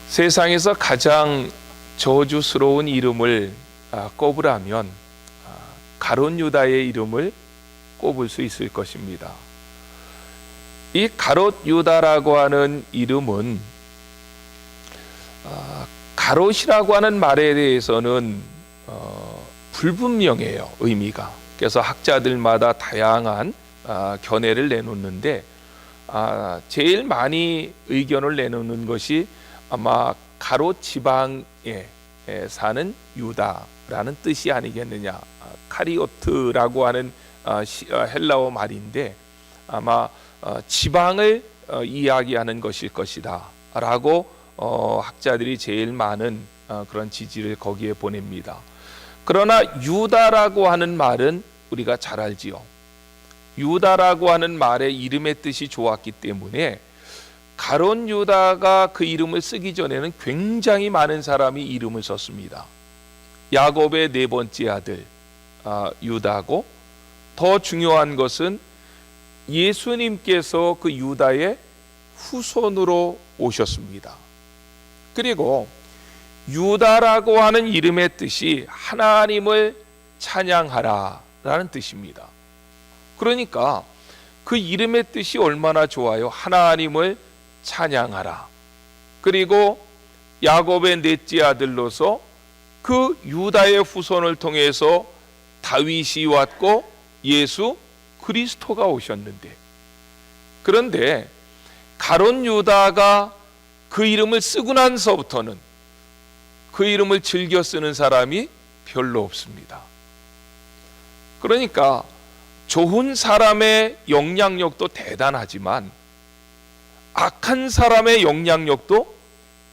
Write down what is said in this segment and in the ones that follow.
세상에서 가장 저주스러운 이름을 꼽으라면 가룟 유다의 이름을 꼽을 수 있을 것입니다. 이 가롯 유다라고 하는 이름은 가롯이라고 하는 말에 대해서는 불분명해요, 의미가. 그래서 학자들마다 다양한 견해를 내놓는데 제일 많이 의견을 내놓는 것이 아마 가롯 지방에 사는 유다라는 뜻이 아니겠느냐. 카리오트라고 하는 헬라어 말인데 아마 지방을 이야기하는 것일 것이다 라고 학자들이 제일 많은 그런 지지를 거기에 보냅니다. 그러나 유다라고 하는 말은 우리가 잘 알지요. 유다라고 하는 말의 이름의 뜻이 좋았기 때문에 가롯 유다가 그 이름을 쓰기 전에는 굉장히 많은 사람이 이름을 썼습니다. 야곱의 네 번째 아들 유다고, 더 중요한 것은 예수님께서 그 유다의 후손으로 오셨습니다. 그리고 유다라고 하는 이름의 뜻이 하나님을 찬양하라 라는 뜻입니다. 그러니까 그 이름의 뜻이 얼마나 좋아요. 하나님을 찬양하라. 그리고 야곱의 넷째 아들로서 그 유다의 후손을 통해서 다윗이 왔고 예수 그리스도가 오셨는데, 그런데 가롯 유다가 그 이름을 쓰고 나서부터는 그 이름을 즐겨 쓰는 사람이 별로 없습니다. 그러니까 좋은 사람의 영향력도 대단하지만 악한 사람의 영향력도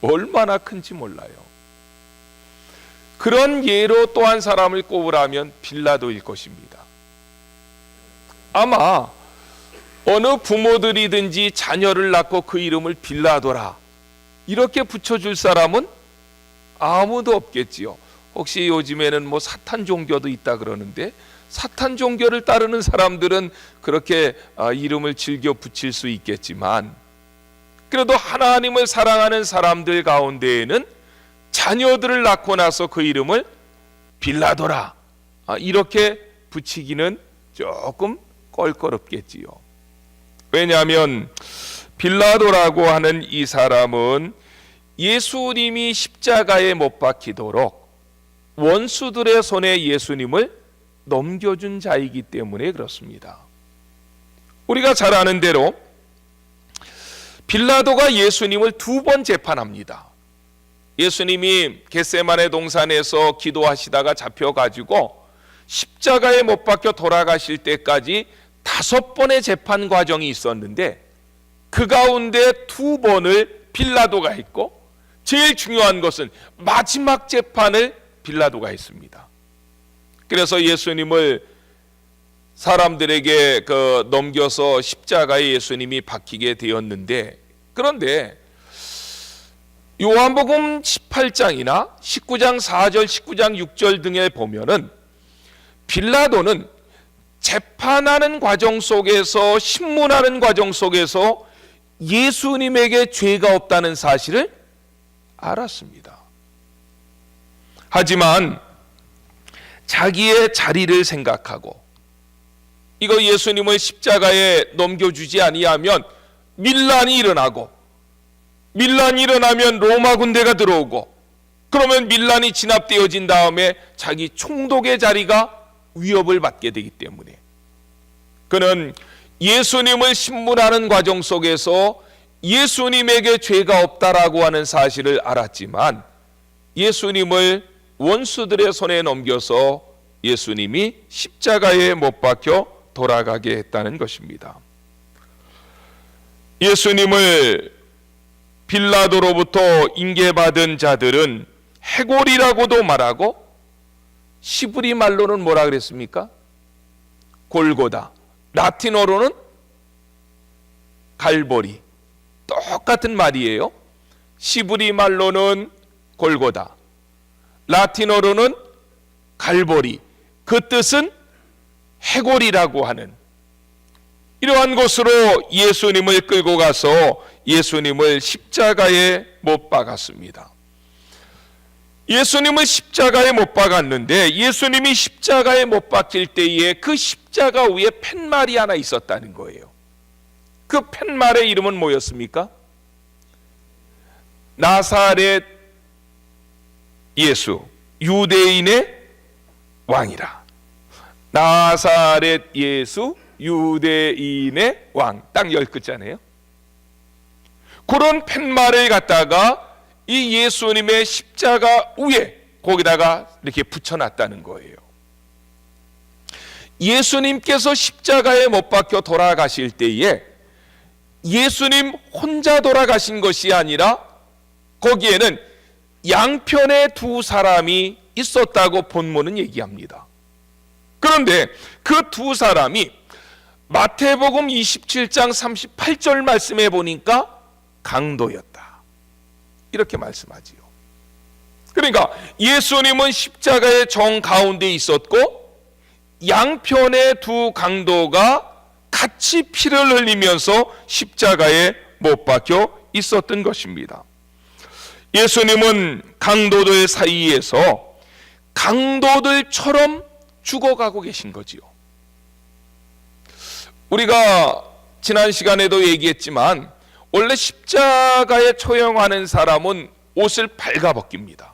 얼마나 큰지 몰라요. 그런 예로 또 한 사람을 꼽으라면 빌라도일 것입니다. 아마 어느 부모들이든지 자녀를 낳고 그 이름을 빌라도라 이렇게 붙여줄 사람은 아무도 없겠지요. 혹시 요즘에는 뭐 사탄 종교도 있다 그러는데 사탄 종교를 따르는 사람들은 그렇게 이름을 즐겨 붙일 수 있겠지만, 그래도 하나님을 사랑하는 사람들 가운데에는 자녀들을 낳고 나서 그 이름을 빌라도라 이렇게 붙이기는 조금 껄끄럽겠지요. 왜냐하면 빌라도라고 하는 이 사람은 예수님이 십자가에 못 박히도록 원수들의 손에 예수님을 넘겨준 자이기 때문에 그렇습니다. 우리가 잘 아는 대로 빌라도가 예수님을 2번 재판합니다. 예수님이 겟세마네 동산에서 기도하시다가 잡혀가지고 십자가에 못 박혀 돌아가실 때까지 5번의 재판 과정이 있었는데 그 가운데 2번을 빌라도가 했고, 제일 중요한 것은 마지막 재판을 빌라도가 했습니다. 그래서 예수님을 사람들에게 넘겨서 십자가에 예수님이 박히게 되었는데, 그런데 요한복음 18장이나 19장 4절, 19장 6절 등에 보면은 빌라도는 재판하는 과정 속에서, 신문하는 과정 속에서 예수님에게 죄가 없다는 사실을 알았습니다. 하지만 자기의 자리를 생각하고 이거 예수님을 십자가에 넘겨주지 아니하면 밀란이 일어나고, 밀란이 일어나면 로마 군대가 들어오고, 그러면 밀란이 진압되어진 다음에 자기 총독의 자리가 위협을 받게 되기 때문에 그는 예수님을 신문하는 과정 속에서 예수님에게 죄가 없다라고 하는 사실을 알았지만 예수님을 원수들의 손에 넘겨서 예수님이 십자가에 못 박혀 돌아가게 했다는 것입니다. 예수님을 빌라도로부터 인계받은 자들은 해골이라고도 말하고, 시브리 말로는 뭐라 그랬습니까? 골고다. 라틴어로는 갈보리. 똑같은 말이에요. 시브리 말로는 골고다, 라틴어로는 갈보리. 그 뜻은 해골이라고 하는, 이러한 곳으로 예수님을 끌고 가서 예수님을 십자가에 못 박았습니다. 예수님을 십자가에 못 박았는데 예수님이 십자가에 못 박힐 때에 그 십자가 위에 팻말이 하나 있었다는 거예요. 그 팻말의 이름은 뭐였습니까? 나사렛 예수, 유대인의 왕이라. 나사렛 예수, 유대인의 왕. 딱 10글자네요. 그런 팻말을 갖다가 이 예수님의 십자가 위에 거기다가 이렇게 붙여놨다는 거예요. 예수님께서 십자가에 못 박혀 돌아가실 때에 예수님 혼자 돌아가신 것이 아니라 거기에는 양편에 두 사람이 있었다고 본문은 얘기합니다. 그런데 그 두 사람이 마태복음 27장 38절 말씀에 보니까 강도였다, 이렇게 말씀하지요. 그러니까 예수님은 십자가의 정가운데 있었고 양편의 두 강도가 같이 피를 흘리면서 십자가에 못 박혀 있었던 것입니다. 예수님은 강도들 사이에서 강도들처럼 죽어가고 계신 거지요. 우리가 지난 시간에도 얘기했지만 원래 십자가에 처형하는 사람은 옷을 발가벗깁니다.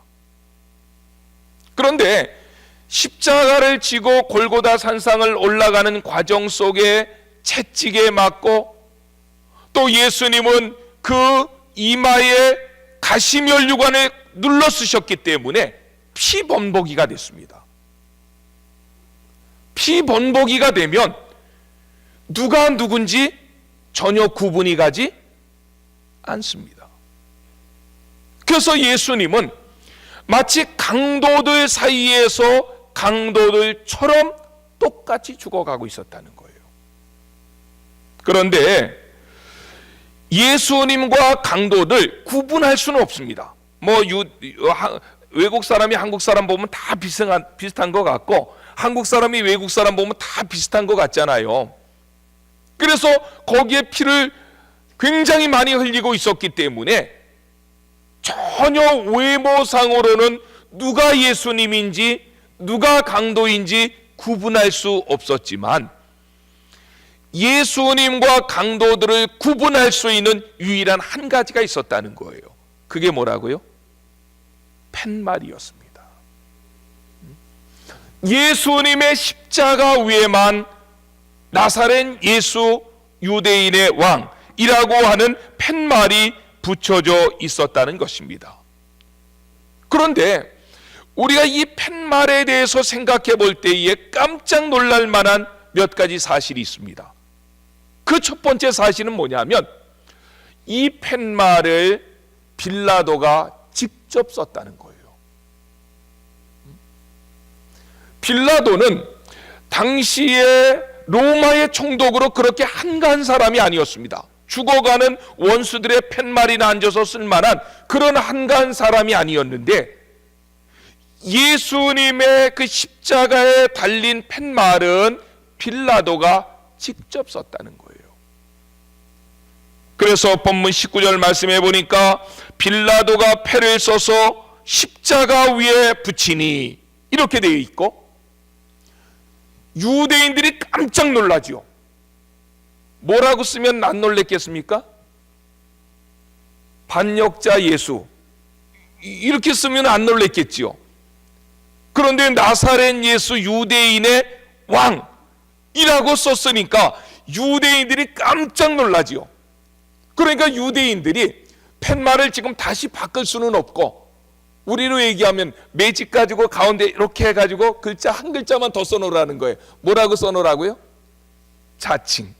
그런데 십자가를 지고 골고다 산상을 올라가는 과정 속에 채찍에 맞고 또 예수님은 그 이마에 가시면류관을 눌러 쓰셨기 때문에 피범벅이가 됐습니다. 피범벅이가 되면 누가 누군지 전혀 구분이 가지 않습니다. 그래서 예수님은 마치 강도들 사이에서 강도들처럼 똑같이 죽어가고 있었다는 거예요. 그런데 예수님과 강도들 구분할 수는 없습니다. 외국 사람이 한국 사람 보면 다 비슷한 것 같고 한국 사람이 외국 사람 보면 다 비슷한 것 같잖아요. 그래서 거기에 피를 굉장히 많이 흘리고 있었기 때문에 전혀 외모상으로는 누가 예수님인지 누가 강도인지 구분할 수 없었지만 예수님과 강도들을 구분할 수 있는 유일한 한 가지가 있었다는 거예요. 그게 뭐라고요? 팻말이었습니다. 예수님의 십자가 위에만 나사렛 예수 유대인의 왕이라고 하는 팻말이 붙여져 있었다는 것입니다. 그런데 우리가 이 팻말에 대해서 생각해 볼 때에 깜짝 놀랄 만한 몇 가지 사실이 있습니다. 그 첫 번째 사실은 뭐냐면 이 팻말을 빌라도가 직접 썼다는 거예요. 빌라도는 당시에 로마의 총독으로 그렇게 한가한 사람이 아니었습니다. 죽어가는 원수들의 팻말이나 앉아서 쓸만한 그런 한가한 사람이 아니었는데 예수님의 그 십자가에 달린 팻말은 빌라도가 직접 썼다는 거예요. 그래서 본문 19절 말씀해 보니까 빌라도가 패를 써서 십자가 위에 붙이니 이렇게 되어 있고 유대인들이 깜짝 놀라지요. 뭐라고 쓰면 안 놀랬겠습니까? 반역자 예수 이렇게 쓰면 안 놀랬겠지요. 그런데 나사렛 예수 유대인의 왕이라고 썼으니까 유대인들이 깜짝 놀라지요. 그러니까 유대인들이 팻말을 지금 다시 바꿀 수는 없고 우리로 얘기하면 매직 가지고 가운데 이렇게 해가지고 글자 한 글자만 더 써놓으라는 거예요. 뭐라고 써놓으라고요? 자칭.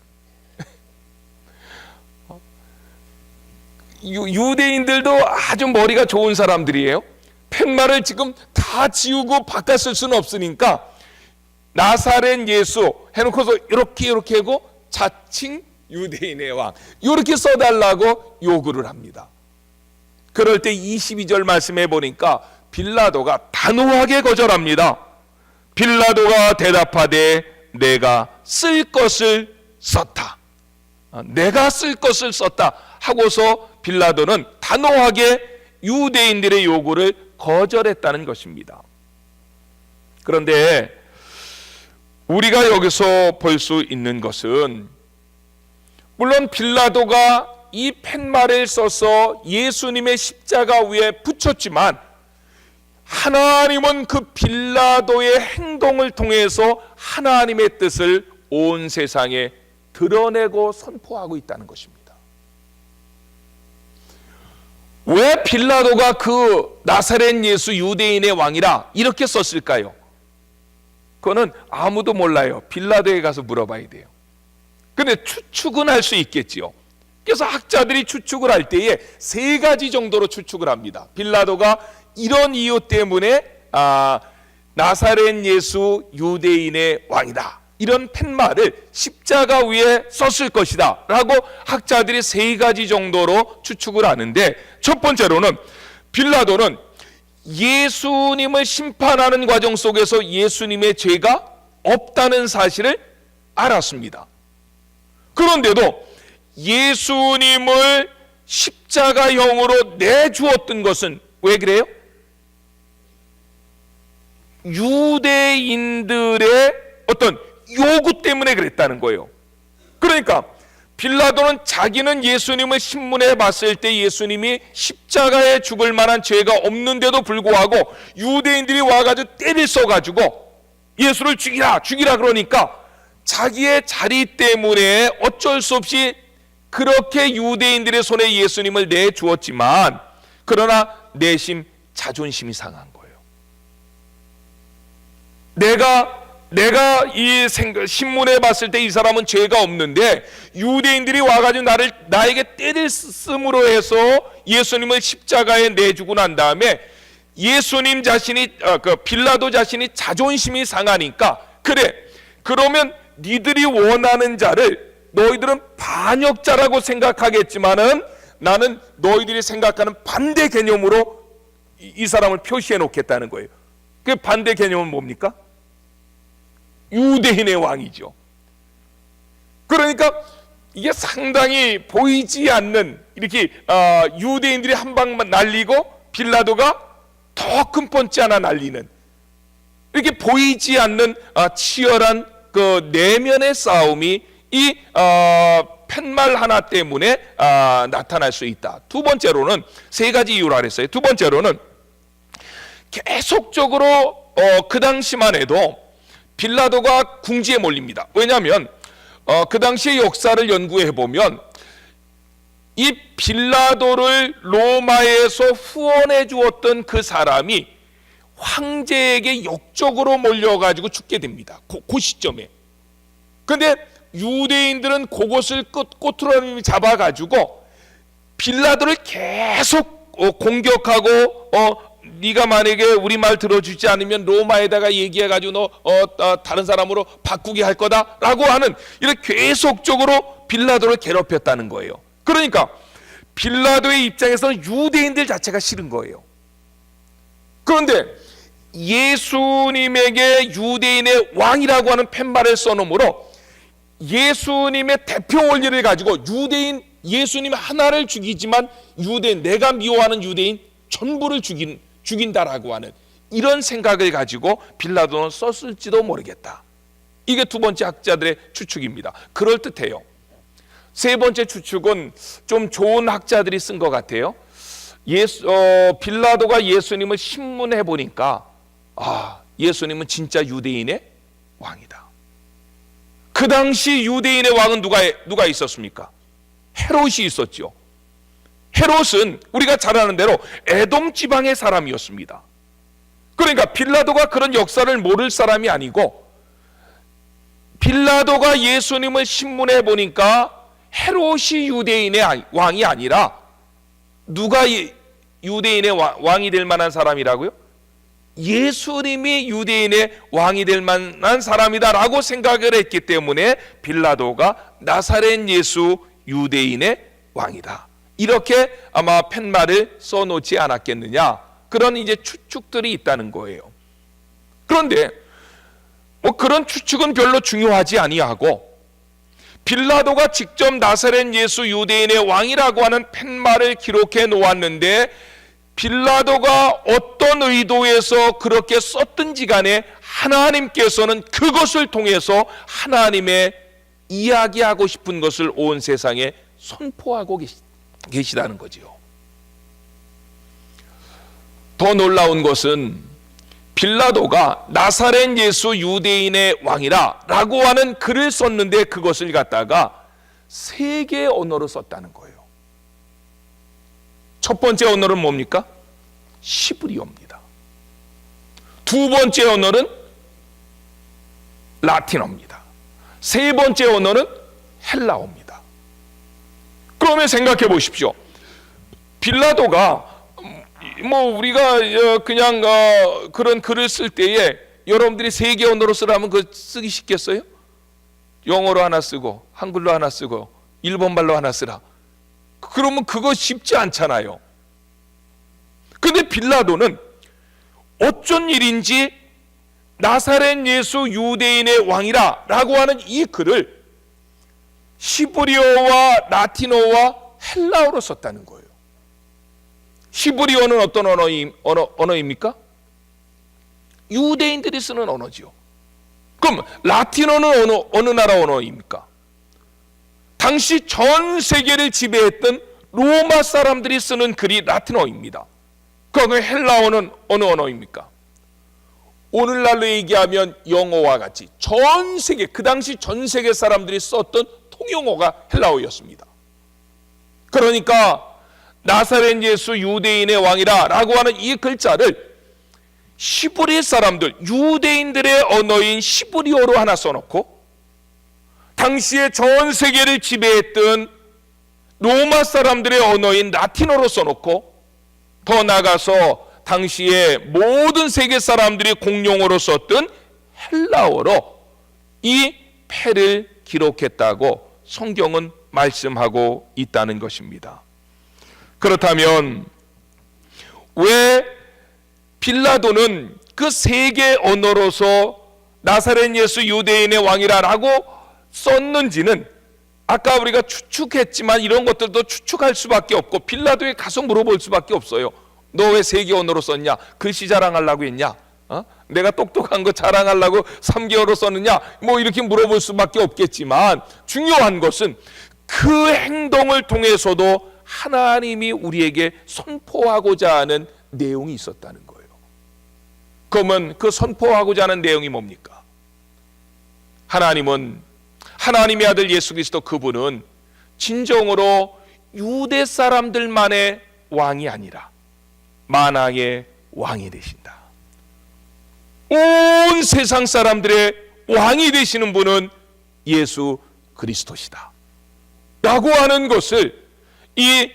유대인들도 아주 머리가 좋은 사람들이에요. 팻말을 지금 다 지우고 바꿨을 수는 없으니까 나사렛 예수 해놓고서 이렇게 하고 자칭 유대인의 왕 이렇게 써달라고 요구를 합니다. 그럴 때 22절 말씀해 보니까 빌라도가 단호하게 거절합니다. 빌라도가 대답하되 내가 쓸 것을 썼다. 내가 쓸 것을 썼다 하고서 빌라도는 단호하게 유대인들의 요구를 거절했다는 것입니다. 그런데 우리가 여기서 볼 수 있는 것은, 물론 빌라도가 이 팻말을 써서 예수님의 십자가 위에 붙였지만 하나님은 그 빌라도의 행동을 통해서 하나님의 뜻을 온 세상에 드러내고 선포하고 있다는 것입니다. 왜 빌라도가 그 나사렛 예수 유대인의 왕이라 이렇게 썼을까요? 그거는 아무도 몰라요. 빌라도에 가서 물어봐야 돼요. 근데 추측은 할 수 있겠지요. 그래서 학자들이 추측을 할 때에 세 가지 정도로 추측을 합니다. 빌라도가 이런 이유 때문에 나사렛 예수 유대인의 왕이다, 이런 팻말을 십자가 위에 썼을 것이다 라고 학자들이 세 가지 정도로 추측을 하는데, 첫 번째로는 빌라도는 예수님을 심판하는 과정 속에서 예수님의 죄가 없다는 사실을 알았습니다. 그런데도 예수님을 십자가형으로 내주었던 것은 왜 그래요? 유대인들의 어떤 요구 때문에 그랬다는 거예요. 그러니까 빌라도는 자기는 예수님을 신문해 봤을 때 예수님이 십자가에 죽을 만한 죄가 없는데도 불구하고 유대인들이 와가지고 때를 써가지고 예수를 죽이라 그러니까 자기의 자리 때문에 어쩔 수 없이 그렇게 유대인들의 손에 예수님을 내주었지만, 그러나 내심 자존심이 상한 거예요. 내가 이 신문에 봤을 때 이 사람은 죄가 없는데 유대인들이 와가지고 나에게 때를 쓰므로 해서 예수님을 십자가에 내주고 난 다음에 예수님 자신이 빌라도 자신이 자존심이 상하니까, 그래 그러면 니들이 원하는 자를 너희들은 반역자라고 생각하겠지만은 나는 너희들이 생각하는 반대 개념으로 이 사람을 표시해 놓겠다는 거예요. 그 반대 개념은 뭡니까? 유대인의 왕이죠. 그러니까 이게 상당히 보이지 않는, 이렇게 유대인들이 한 방만 날리고 빌라도가 더 큰 펀치 하나 날리는, 이렇게 보이지 않는 치열한 그 내면의 싸움이 이 팻말 하나 때문에 나타날 수 있다. 두 번째로는 세 가지 이유를 알았어요. 두 번째로는 계속적으로 그 당시만 해도 빌라도가 궁지에 몰립니다. 왜냐하면 그 당시의 역사를 연구해 보면 이 빌라도를 로마에서 후원해 주었던 그 사람이 황제에게 역적으로 몰려가지고 죽게 됩니다. 그 시점에. 근데 유대인들은 그것을 꼬투리 잡아가지고 빌라도를 계속 공격하고 네가 만약에 우리 말 들어주지 않으면 로마에다가 얘기해가지고 너 다른 사람으로 바꾸게 할 거다라고 하는, 이렇게 계속적으로 빌라도를 괴롭혔다는 거예요. 그러니까 빌라도의 입장에서는 유대인들 자체가 싫은 거예요. 그런데 예수님에게 유대인의 왕이라고 하는 팻말을 써놓으므로 예수님의 대표 원리를 가지고 유대인 예수님 하나를 죽이지만 유대인, 내가 미워하는 유대인 전부를 죽인다라고 하는 이런 생각을 가지고 빌라도는 썼을지도 모르겠다. 이게 두 번째 학자들의 추측입니다. 그럴듯해요. 세 번째 추측은 좀 좋은 학자들이 쓴 것 같아요. 빌라도가 예수님을 신문해 보니까 예수님은 진짜 유대인의 왕이다. 그 당시 유대인의 왕은 누가 있었습니까? 헤롯이 있었죠. 헤롯은 우리가 잘 아는 대로 에돔 지방의 사람이었습니다. 그러니까 빌라도가 그런 역사를 모를 사람이 아니고, 빌라도가 예수님을 신문해 보니까 헤롯이 유대인의 왕이 아니라 누가 유대인의 왕이 될 만한 사람이라고요? 예수님이 유대인의 왕이 될 만한 사람이다라고 생각을 했기 때문에 빌라도가 나사렛 예수 유대인의 왕이다, 이렇게 아마 팻말을 써놓지 않았겠느냐, 그런 이제 추측들이 있다는 거예요. 그런데 그런 추측은 별로 중요하지 아니하고, 빌라도가 직접 나사렛 예수 유대인의 왕이라고 하는 팻말을 기록해 놓았는데 빌라도가 어떤 의도에서 그렇게 썼든지 간에 하나님께서는 그것을 통해서 하나님의 이야기하고 싶은 것을 온 세상에 선포하고 계시다는 거지요. 더 놀라운 것은 빌라도가 나사렛 예수 유대인의 왕이라 라고 하는 글을 썼는데 그것을 갖다가 세 개의 언어로 썼다는 거예요. 첫 번째 언어는 뭡니까? 시브리어입니다. 두 번째 언어는 라틴어입니다. 세 번째 언어는 헬라어입니다. 그러면 생각해 보십시오. 빌라도가 우리가 그냥 그런 글을 쓸 때에 여러분들이 세 개 언어로 쓰라면 그 쓰기 쉽겠어요? 영어로 하나 쓰고 한글로 하나 쓰고 일본말로 하나 쓰라. 그러면 그거 쉽지 않잖아요. 근데 빌라도는 어쩐 일인지 나사렛 예수 유대인의 왕이라 라고 하는 이 글을 시브리어와 라틴어와 헬라어로 썼다는 거예요. 시브리어는 어떤 언어입니까? 유대인들이 쓰는 언어지요. 그럼 라틴어는 어느 나라 언어입니까? 당시 전 세계를 지배했던 로마 사람들이 쓰는 글이 라틴어입니다. 그럼 헬라어는 어느 언어입니까? 오늘날로 얘기하면 영어와 같이 전 세계, 그 당시 전 세계 사람들이 썼던 통용어가 헬라어였습니다. 그러니까 나사렛 예수 유대인의 왕이라 라고 하는 이 글자를 시브리 사람들, 유대인들의 언어인 시브리어로 하나 써놓고 당시에 전 세계를 지배했던 로마 사람들의 언어인 라틴어로 써놓고 더 나아가서 당시에 모든 세계 사람들이 공용어로 썼던 헬라어로 이 패를 기록했다고 성경은 말씀하고 있다는 것입니다. 그렇다면 왜 빌라도는 그 세 개 언어로서 나사렛 예수 유대인의 왕이라고 썼는지는 아까 우리가 추측했지만 이런 것들도 추측할 수밖에 없고 빌라도에 가서 물어볼 수밖에 없어요. 너 왜 세 개 언어로 썼냐? 글씨 자랑하려고 했냐? 내가 똑똑한 거 자랑하려고 3개월로 썼느냐? 이렇게 물어볼 수밖에 없겠지만 중요한 것은 그 행동을 통해서도 하나님이 우리에게 선포하고자 하는 내용이 있었다는 거예요. 그러면 그 선포하고자 하는 내용이 뭡니까? 하나님은 하나님의 아들 예수 그리스도 그분은 진정으로 유대 사람들만의 왕이 아니라 만왕의 왕이 되신다. 온 세상 사람들의 왕이 되시는 분은 예수 그리스도시다 라고 하는 것을 이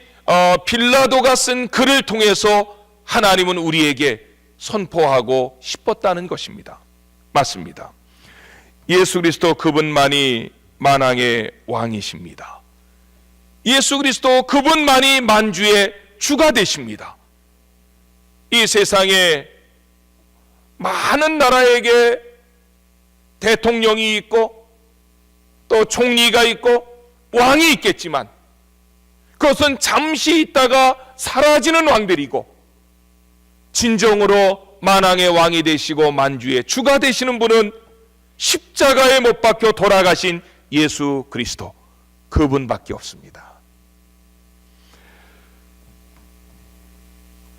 빌라도가 쓴 글을 통해서 하나님은 우리에게 선포하고 싶었다는 것입니다. 맞습니다. 예수 그리스도 그분만이 만왕의 왕이십니다. 예수 그리스도 그분만이 만주의 주가 되십니다. 이 세상에 많은 나라에게 대통령이 있고 또 총리가 있고 왕이 있겠지만 그것은 잠시 있다가 사라지는 왕들이고 진정으로 만왕의 왕이 되시고 만주의 주가 되시는 분은 십자가에 못 박혀 돌아가신 예수 그리스도 그분밖에 없습니다.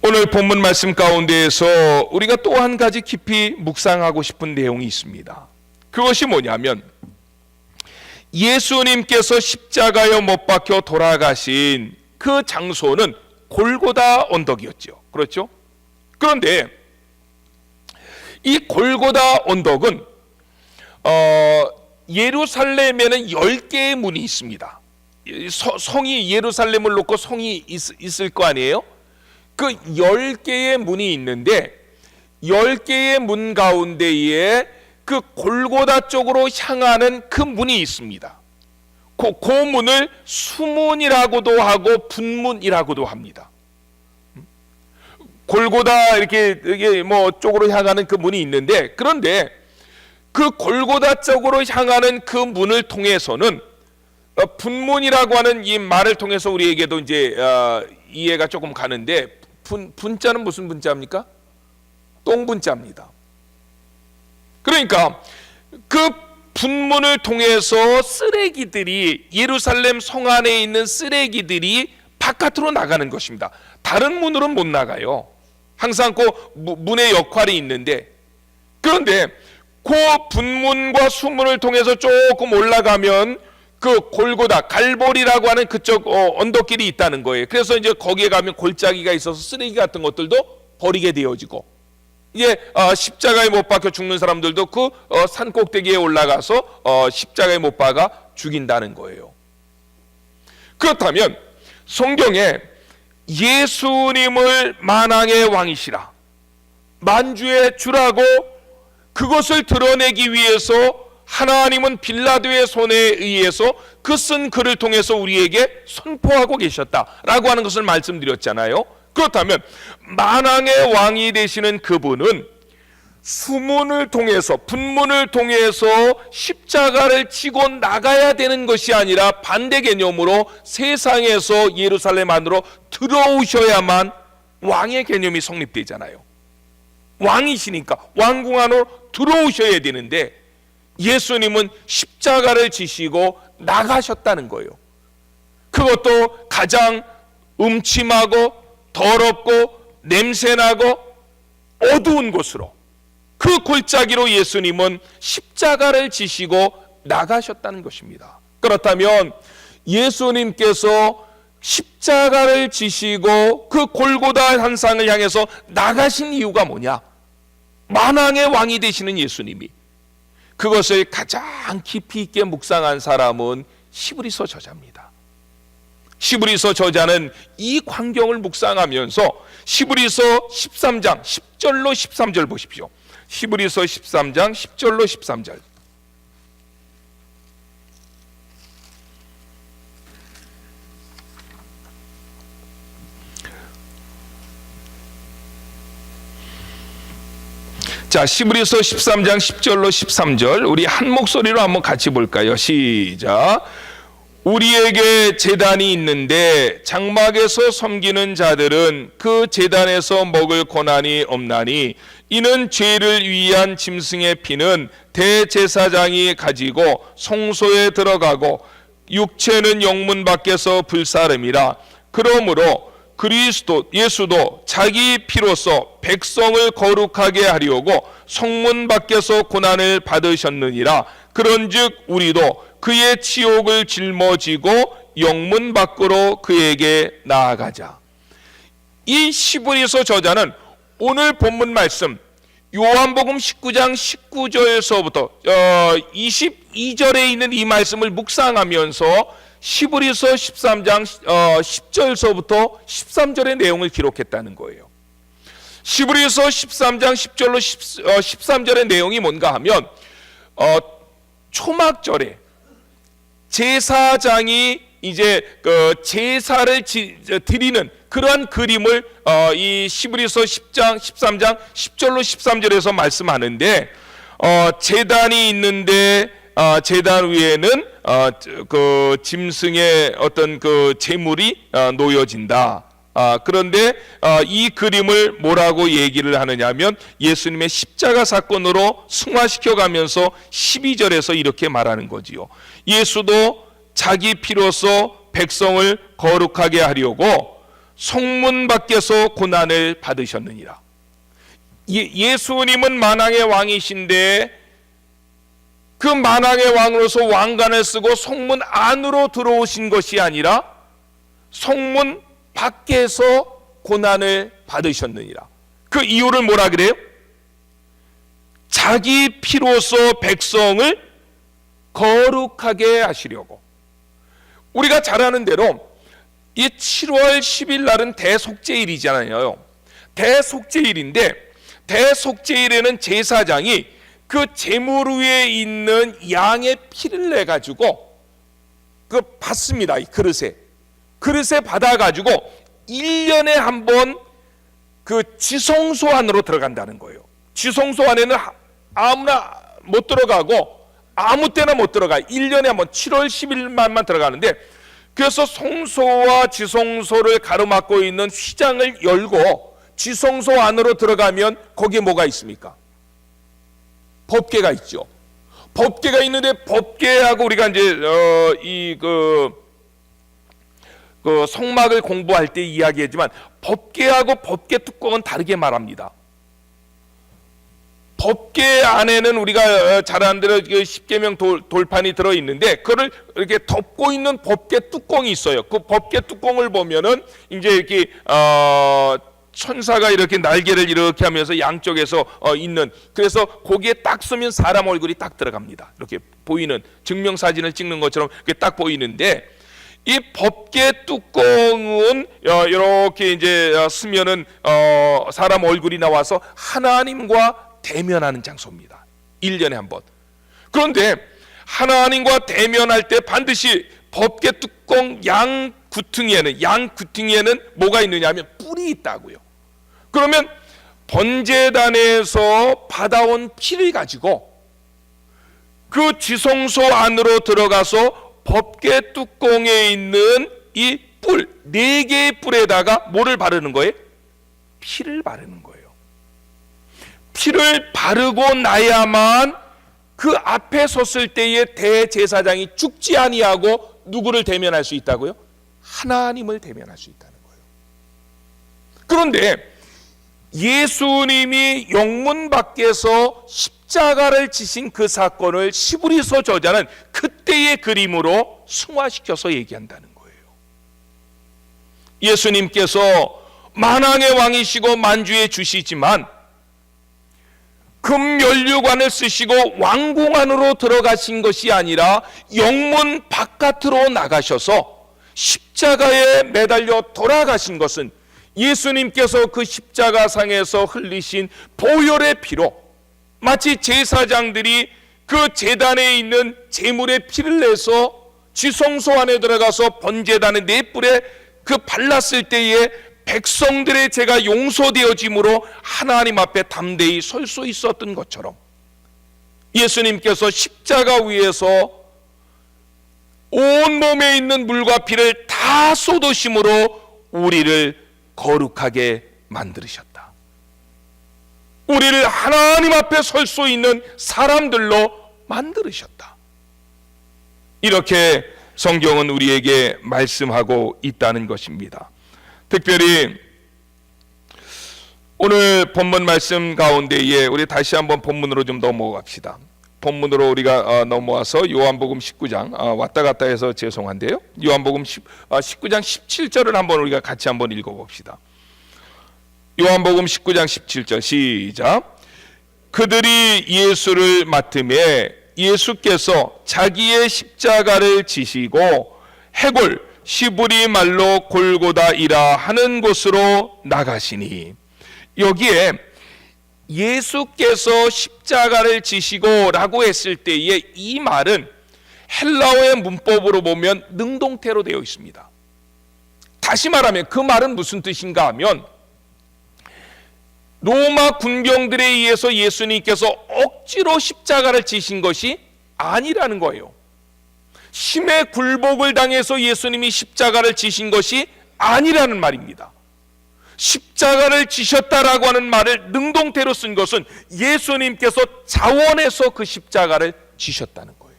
오늘 본문 말씀 가운데에서 우리가 또 한 가지 깊이 묵상하고 싶은 내용이 있습니다. 그것이 뭐냐면 예수님께서 십자가에 못 박혀 돌아가신 그 장소는 골고다 언덕이었죠. 그렇죠? 그런데 이 골고다 언덕은 예루살렘에는 10개의 문이 있습니다. 성이 예루살렘을 놓고 성이 있을 거 아니에요? 그 10개의 문이 있는데 10개의 문 가운데에 그 골고다 쪽으로 향하는 그 문이 있습니다. 그 문을 수문이라고도 하고 분문이라고도 합니다. 골고다 이렇게 쪽으로 향하는 그 문이 있는데 그런데 그 골고다 쪽으로 향하는 그 문을 통해서는 분문이라고 하는 이 말을 통해서 우리에게도 이제 이해가 조금 가는데, 분자는 무슨 분자입니까? 똥분자입니다. 그러니까 그 분문을 통해서 쓰레기들이, 예루살렘 성 안에 있는 쓰레기들이 바깥으로 나가는 것입니다. 다른 문으로는 못 나가요. 항상 그 문의 역할이 있는데, 그런데 그 분문과 수문을 통해서 조금 올라가면 그 골고다, 갈보리라고 하는 그쪽 언덕길이 있다는 거예요. 그래서 이제 거기에 가면 골짜기가 있어서 쓰레기 같은 것들도 버리게 되어지고, 이제 십자가에 못 박혀 죽는 사람들도 그 산 꼭대기에 올라가서 십자가에 못 박아 죽인다는 거예요. 그렇다면 성경에 예수님을 만왕의 왕이시라, 만주의 주라고 그것을 드러내기 위해서 하나님은 빌라도의 손에 의해서 그 쓴 글을 통해서 우리에게 선포하고 계셨다라고 하는 것을 말씀드렸잖아요. 그렇다면 만왕의 왕이 되시는 그분은 수문을 통해서, 분문을 통해서 십자가를 지고 나가야 되는 것이 아니라 반대 개념으로 세상에서 예루살렘 안으로 들어오셔야만 왕의 개념이 성립되잖아요. 왕이시니까 왕궁 안으로 들어오셔야 되는데, 예수님은 십자가를 지시고 나가셨다는 거예요. 그것도 가장 음침하고 더럽고 냄새나고 어두운 곳으로, 그 골짜기로 예수님은 십자가를 지시고 나가셨다는 것입니다. 그렇다면 예수님께서 십자가를 지시고 그 골고다 산상을 향해서 나가신 이유가 뭐냐? 만왕의 왕이 되시는 예수님이, 그것을 가장 깊이 있게 묵상한 사람은 히브리서 저자입니다. 히브리서 저자는 이 광경을 묵상하면서 히브리서 13장 10절로 13절 보십시오. 히브리서 13장 10절로 13절. 자, 히브리서 13장 10절로 13절 우리 한 목소리로 한번 같이 볼까요? 시작. 우리에게 제단이 있는데 장막에서 섬기는 자들은 그 제단에서 먹을 권한이 없나니, 이는 죄를 위한 짐승의 피는 대제사장이 가지고 성소에 들어가고 육체는 영문 밖에서 불사름이라. 그러므로 그리스도 예수도 자기 피로써 백성을 거룩하게 하려고 성문 밖에서 고난을 받으셨느니라. 그런즉 우리도 그의 치욕을 짊어지고 영문 밖으로 그에게 나아가자. 이 히브리서 저자는 오늘 본문 말씀 요한복음 19장 19절에서부터 22절에 있는 이 말씀을 묵상하면서 히브리서 13장 10절서부터 13절의 내용을 기록했다는 거예요. 히브리서 13장 10절로 13절의 내용이 뭔가 하면 초막절에 제사장이 이제 그 제사를 드리는 그러한 그림을 이 히브리서 10장 13장 10절로 13절에서 말씀하는데, 제단이 있는데 제단 위에는 그 짐승의 어떤 그 제물이 놓여진다. 그런데 이 그림을 뭐라고 얘기를 하느냐면 예수님의 십자가 사건으로 승화시켜 가면서 12절에서 이렇게 말하는 거지요. 예수도 자기 피로써 백성을 거룩하게 하려고 성문 밖에서 고난을 받으셨느니라. 예수님은 만왕의 왕이신데 그 만왕의 왕으로서 왕관을 쓰고 성문 안으로 들어오신 것이 아니라 성문 밖에서 고난을 받으셨느니라. 그 이유를 뭐라 그래요? 자기 피로써 백성을 거룩하게 하시려고. 우리가 잘 아는 대로 이 7월 10일 날은 대속죄일이잖아요. 대속죄일인데 대속죄일에는 제사장이 그 제물 위에 있는 양의 피를 내 가지고 그 받습니다. 이 그릇에 받아 가지고 1년에 한 번 그 지성소 안으로 들어간다는 거예요. 지성소 안에는 아무나 못 들어가고 아무 때나 못 들어가. 1년에 한번 7월 10일만 들어가는데, 그래서 성소와 지성소를 가로막고 있는 휘장을 열고 지성소 안으로 들어가면 거기에 뭐가 있습니까? 법궤가 있죠. 법궤가 있는데, 법궤하고 우리가 이제 그 성막을 공부할 때 이야기했지만, 법궤하고 법궤 뚜껑은 다르게 말합니다. 법궤 안에는 우리가 잘 아는 대로 십계명 돌판이 들어 있는데, 그거를 이렇게 덮고 있는 법궤 뚜껑이 있어요. 그 법궤 뚜껑을 보면은 이제 이렇게 천사가 이렇게 날개를 이렇게 하면서 양쪽에서 있는, 그래서 거기에 딱 쓰면 사람 얼굴이 딱 들어갑니다. 이렇게 보이는, 증명사진을 찍는 것처럼 이렇게 딱 보이는데, 이 법궤 뚜껑은 이렇게 이제 쓰면은 사람 얼굴이 나와서 하나님과 대면하는 장소입니다. 1년에 한 번. 그런데 하나님과 대면할 때 반드시 법궤 뚜껑 양 구퉁이에는 뭐가 있느냐 하면 뿔이 있다고요. 그러면 번제단에서 받아온 피를 가지고 그 지성소 안으로 들어가서 법궤 뚜껑에 있는 이 뿔, 4개의 뿔에다가 뭐를 바르는 거예요? 피를 바르는 거예요. 피를 바르고 나야만 그 앞에 섰을 때의 대제사장이 죽지 아니하고 누구를 대면할 수 있다고요? 하나님을 대면할 수 있다는 거예요. 그런데 예수님이 영문 밖에서 십자가를 지신 그 사건을 시브리서 저자는 그때의 그림으로 승화시켜서 얘기한다는 거예요. 예수님께서 만왕의 왕이시고 만주의 주시지만 금면류관을 쓰시고 왕궁 안으로 들어가신 것이 아니라 영문 바깥으로 나가셔서 십자가에 매달려 돌아가신 것은 예수님께서 그 십자가상에서 흘리신 보혈의 피로, 마치 제사장들이 그 제단에 있는 제물의 피를 내서 지성소 안에 들어가서 번제단의 4뿔에 그 발랐을 때에 백성들의 죄가 용서되어짐으로 하나님 앞에 담대히 설 수 있었던 것처럼, 예수님께서 십자가 위에서 온몸에 있는 물과 피를 다 쏟으심으로 우리를 거룩하게 만들으셨다. 우리를 하나님 앞에 설 수 있는 사람들로 만들으셨다. 이렇게 성경은 우리에게 말씀하고 있다는 것입니다. 특별히 오늘 본문 말씀 가운데에 우리 다시 한번 본문으로 좀 넘어갑시다. 본문으로 우리가 넘어와서 요한복음 19장, 왔다 갔다 해서 죄송한데요, 요한복음 19장 17절을 한번 우리가 같이 한번 읽어봅시다. 요한복음 19장 17절 시작. 그들이 예수를 맡음에 예수께서 자기의 십자가를 지시고 해골 시브리 말로 골고다이라 하는 곳으로 나가시니, 여기에 예수께서 십자가를 지시고 라고 했을 때에 이 말은 헬라어의 문법으로 보면 능동태로 되어 있습니다. 다시 말하면 그 말은 무슨 뜻인가 하면, 로마 군병들에 의해서 예수님께서 억지로 십자가를 지신 것이 아니라는 거예요. 심의 굴복을 당해서 예수님이 십자가를 지신 것이 아니라는 말입니다. 십자가를 지셨다라고 하는 말을 능동태로 쓴 것은 예수님께서 자원해서 그 십자가를 지셨다는 거예요.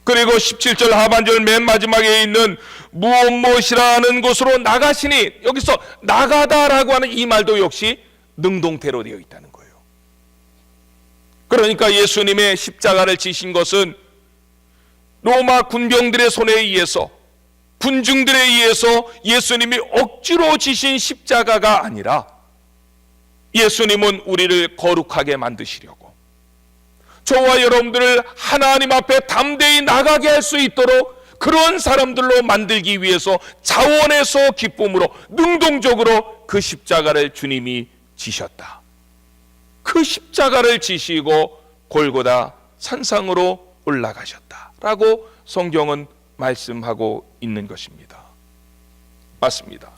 그리고 17절 하반절 맨 마지막에 있는 무엇이라는 곳으로 나가시니, 여기서 나가다라고 하는 이 말도 역시 능동태로 되어 있다는 거예요. 그러니까 예수님의 십자가를 지신 것은 로마 군병들의 손에 의해서, 군중들에 의해서 예수님이 억지로 지신 십자가가 아니라, 예수님은 우리를 거룩하게 만드시려고, 저와 여러분들을 하나님 앞에 담대히 나가게 할 수 있도록 그런 사람들로 만들기 위해서 자원해서 기쁨으로 능동적으로 그 십자가를 주님이 지셨다. 그 십자가를 지시고 골고다 산상으로 올라가셨다 라고 성경은 말씀하고 있는 것입니다. 맞습니다.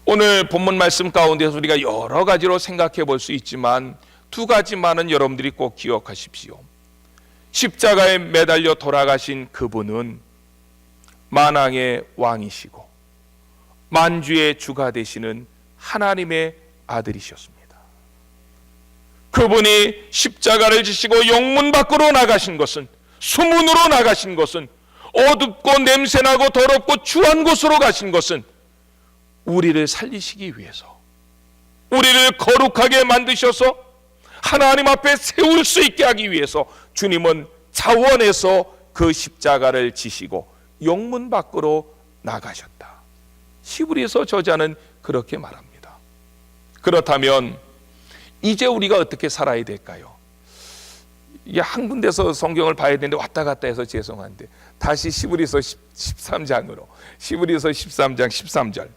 오늘 본문 말씀 가운데서 우리가 여러 가지로 생각해 볼 수 있지만 2가지만은 여러분들이 꼭 기억하십시오. 십자가에 매달려 돌아가신 그분은 만왕의 왕이시고 만주의 주가 되시는 하나님의 아들이셨습니다. 그분이 십자가를 지시고 영문 밖으로 나가신 것은, 수문으로 나가신 것은, 어둡고 냄새나고 더럽고 추한 곳으로 가신 것은 우리를 살리시기 위해서, 우리를 거룩하게 만드셔서 하나님 앞에 세울 수 있게 하기 위해서 주님은 자원해서 그 십자가를 지시고 영문 밖으로 나가셨다. 히브리서 저자는 그렇게 말합니다. 그렇다면 이제 우리가 어떻게 살아야 될까요? 이게 한 군데서 성경을 봐야 되는데 왔다 갔다 해서 죄송한데 다시 히브리서 13장으로, 히브리서 13장 13절.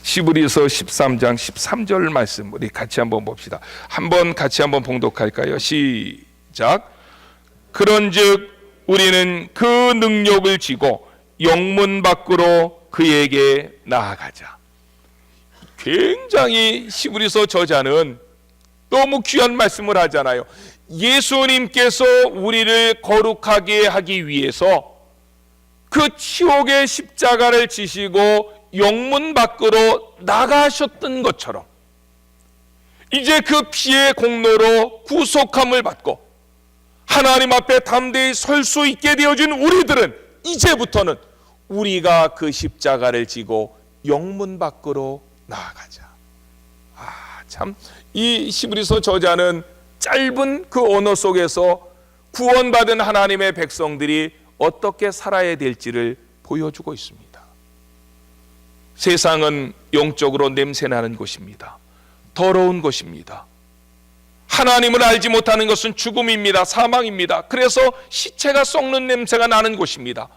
히브리서 13장 13절 말씀 우리 같이 한번 봅시다. 같이 한번 봉독할까요? 시작. 그런즉 우리는 그 능력을 지고 영문 밖으로 그에게 나아가자. 굉장히 히브리서 저자는 너무 귀한 말씀을 하잖아요. 예수님께서 우리를 거룩하게 하기 위해서 그 지옥의 십자가를 지시고 영문 밖으로 나가셨던 것처럼 이제 그 피의 공로로 구속함을 받고 하나님 앞에 담대히 설 수 있게 되어진 우리들은 이제부터는 우리가 그 십자가를 지고 영문 밖으로 나아가자. 참, 이 히브리서 저자는 짧은 그 언어 속에서 구원받은 하나님의 백성들이 어떻게 살아야 될지를 보여주고 있습니다. 세상은 영적으로 냄새나는 곳입니다. 더러운 곳입니다. 하나님을 알지 못하는 것은 죽음입니다. 사망입니다. 그래서 시체가 썩는 냄새가 나는 곳입니다.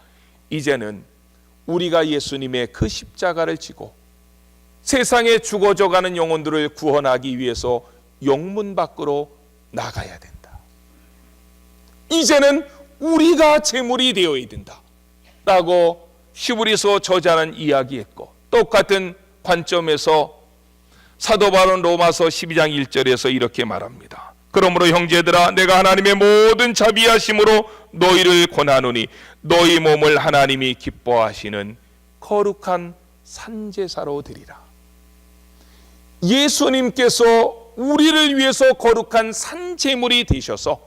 이제는 우리가 예수님의 그 십자가를 지고 세상에 죽어져가는 영혼들을 구원하기 위해서 영문 밖으로 나가야 된다. 이제는 우리가 제물이 되어야 된다 라고 히브리서 저자는 이야기했고, 똑같은 관점에서 사도 바울은 로마서 12장 1절에서 이렇게 말합니다. 그러므로 형제들아, 내가 하나님의 모든 자비하심으로 너희를 권하노니 너희 몸을 하나님이 기뻐하시는 거룩한 산제사로 드리라. 예수님께서 우리를 위해서 거룩한 산제물이 되셔서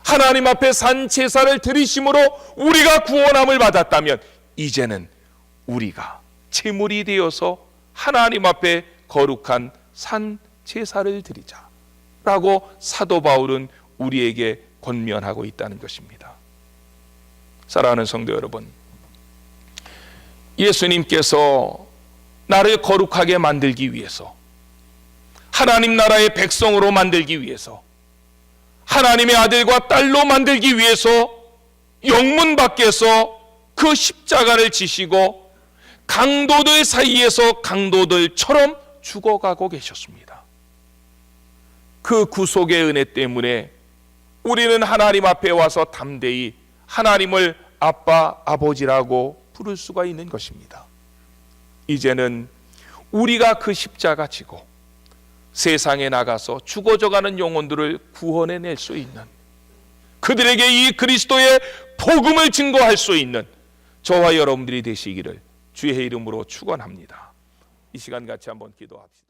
하나님 앞에 산제사를 드리심으로 우리가 구원함을 받았다면 이제는 우리가 제물이 되어서 하나님 앞에 거룩한 산제사를 드리자라고 사도 바울은 우리에게 권면하고 있다는 것입니다. 사랑하는 성도 여러분, 예수님께서 나를 거룩하게 만들기 위해서, 하나님 나라의 백성으로 만들기 위해서, 하나님의 아들과 딸로 만들기 위해서 영문 밖에서 그 십자가를 지시고 강도들 사이에서 강도들처럼 죽어가고 계셨습니다. 그 구속의 은혜 때문에 우리는 하나님 앞에 와서 담대히 하나님을 아빠, 아버지라고 부를 수가 있는 것입니다. 이제는 우리가 그 십자가 지고 세상에 나가서 죽어져가는 영혼들을 구원해낼 수 있는, 그들에게 이 그리스도의 복음을 증거할 수 있는 저와 여러분들이 되시기를 주의 이름으로 축원합니다. 이 시간 같이 한번 기도합시다.